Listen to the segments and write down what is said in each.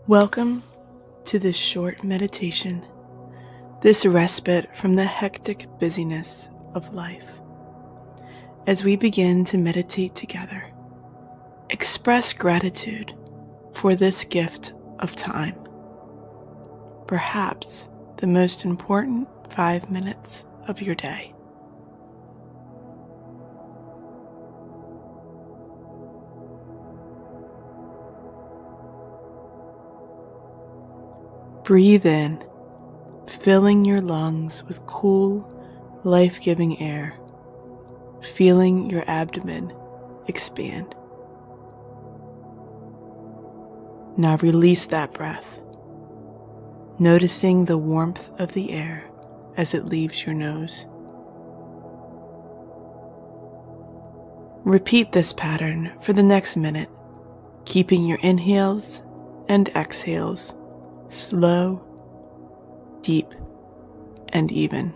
Welcome to this short meditation, this respite from the hectic busyness of life. As we begin to meditate together, express gratitude for this gift of time, perhaps the most important 5 minutes of your day. Breathe in, filling your lungs with cool, life-giving air, feeling your abdomen expand. Now release that breath, noticing the warmth of the air as it leaves your nose. Repeat this pattern for the next minute, keeping your inhales and exhales slow, deep, and even.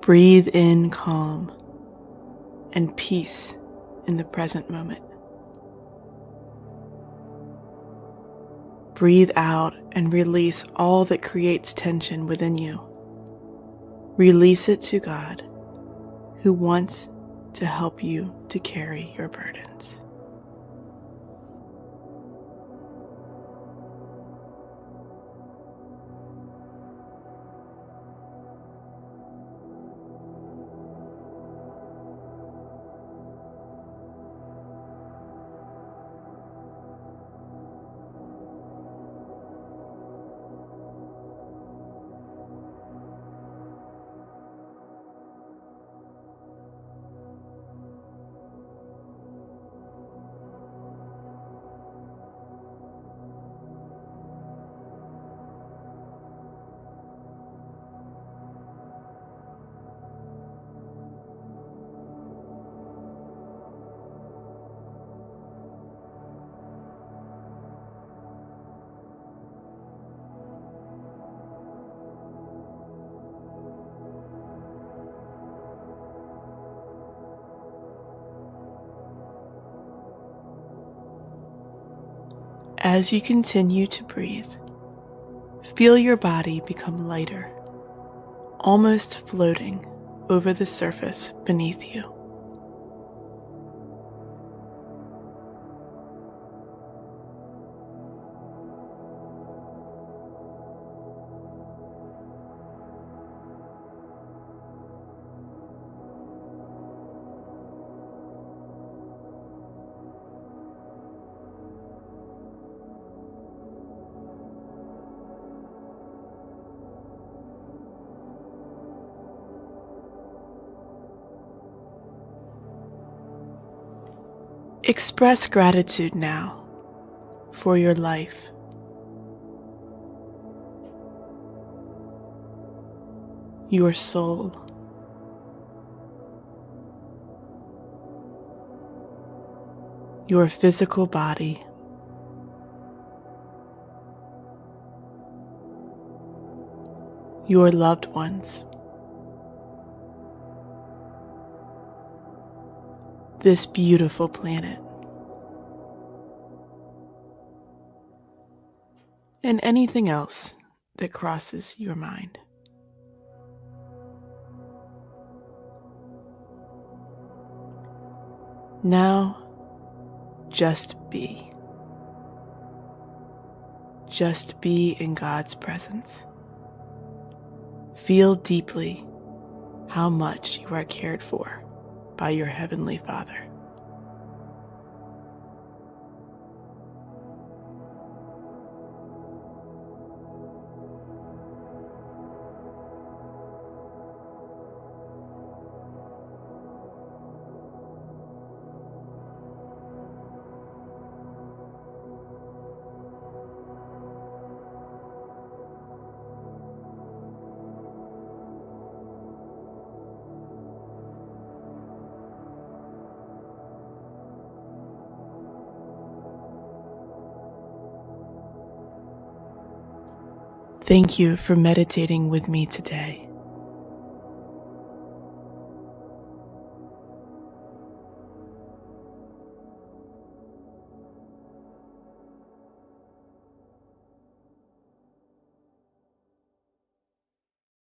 Breathe in calm and peace in the present moment. Breathe out and release all that creates tension within you. Release it to God, who wants to help you to carry your burdens. As you continue to breathe, feel your body become lighter, almost floating over the surface beneath you. Express gratitude now for your life, your soul, your physical body, your loved ones, this beautiful planet, and anything else that crosses your mind. Now, just be. Just be in God's presence. Feel deeply how much you are cared for by your Heavenly Father. Thank you for meditating with me today.